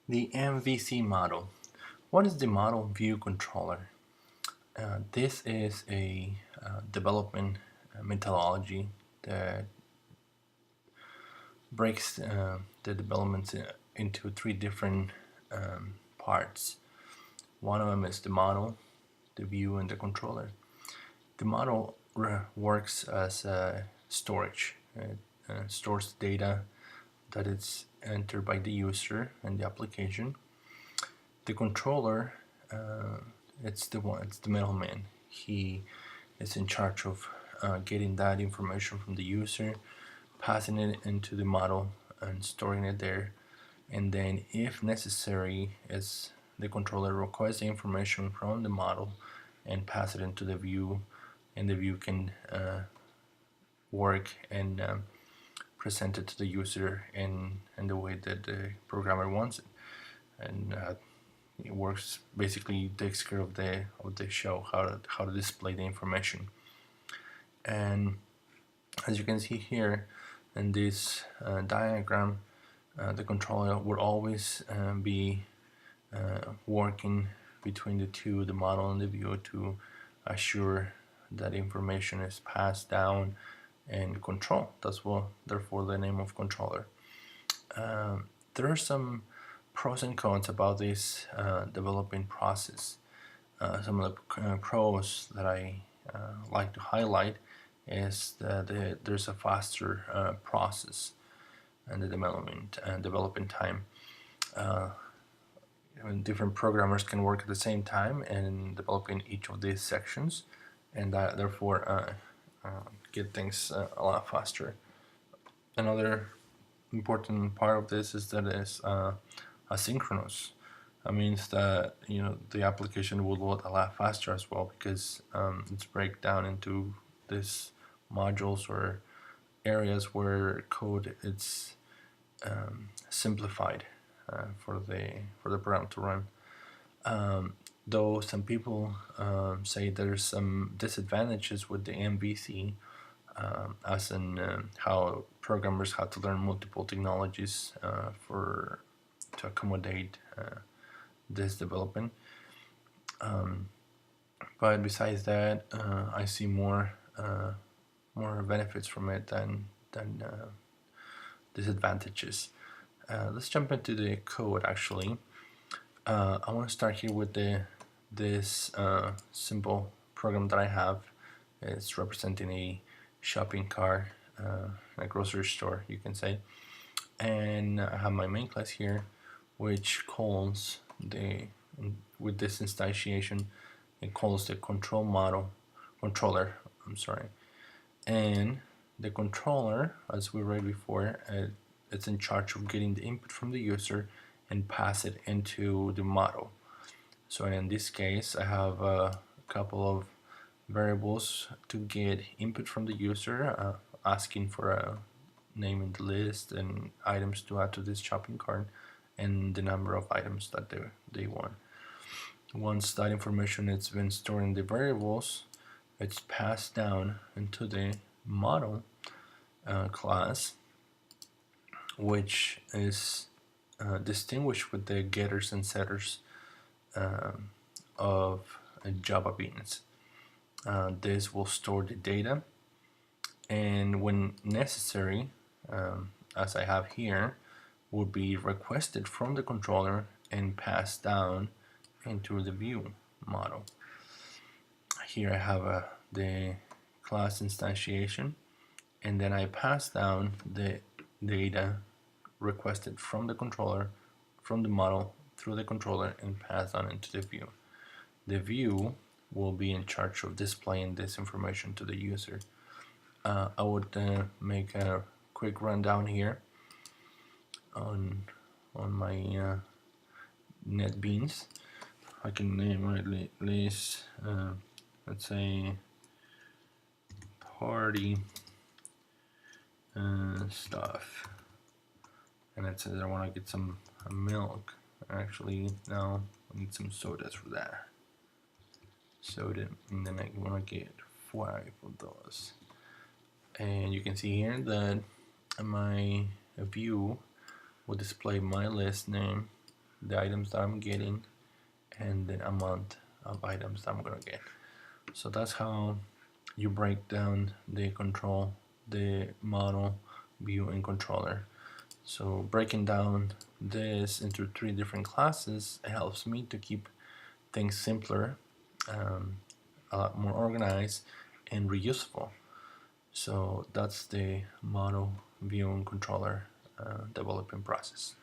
The MVC model. What is the model view controller? This is a development methodology that breaks the developments into three different parts. One of them is the model, the view, and the controller. The model works as storage. It stores data that is entered by the user and the application. The controller, it's the middleman. He is in charge of getting that information from the user, passing it into the model, and storing it there. And then, if necessary, as the controller requests the information from the model and pass it into the view, and the view can work and present it to the user in the way that the programmer wants it. And it works, basically takes care of the show, how to display the information. And as you can see here in this diagram, the controller would always be working between the two, the model and the view, to assure that information is passed down and control. That's what, therefore, the name of controller. There are some pros and cons about this developing process. Some of the pros that I like to highlight is that there's a faster process and the development time. Different programmers can work at the same time and developing each of these sections, and that therefore get things a lot faster. Another important part of this is that it's asynchronous. That means that the application will load a lot faster as well, because it's break down into these modules or areas where code is simplified for the program to run. Though some people say there's some disadvantages with the MVC, as in how programmers have to learn multiple technologies to accommodate this development. But besides that, I see more benefits from it than disadvantages. Let's jump into the code. Actually, I want to start here with this simple program that I have. It's representing a shopping cart, a grocery store, you can say. And I have my main class here, which calls with this instantiation, it calls the controller. I'm sorry, and the controller, as we read before, it's in charge of getting the input from the user and pass it into the model. So in this case, I have a couple of variables to get input from the user, asking for a name in the list and items to add to this shopping cart, and the number of items that they want. Once that information has been stored in the variables, it's passed down into the model class, which is distinguished with the getters and setters of Java beans. This will store the data, and when necessary, as I have here, will be requested from the controller and passed down into the view model. Here I have the class instantiation, and then I pass down the data requested from the controller, from the model, through the controller, and pass on into the view. The view will be in charge of displaying this information to the user. I would make a quick rundown here on my NetBeans. I can name it list, let's say party stuff, and it says I want to get some milk. Actually, no, I need some sodas for that. Soda, and then I want to get 5 of those. And you can see here that my view will display my list name, the items that I'm getting and the amount of items that I'm gonna get. So that's how you break down the control, the model, view, and controller. So breaking down this into 3 different classes helps me to keep things simpler, a lot more organized, and reusable. So that's the model, view, and controller developing process.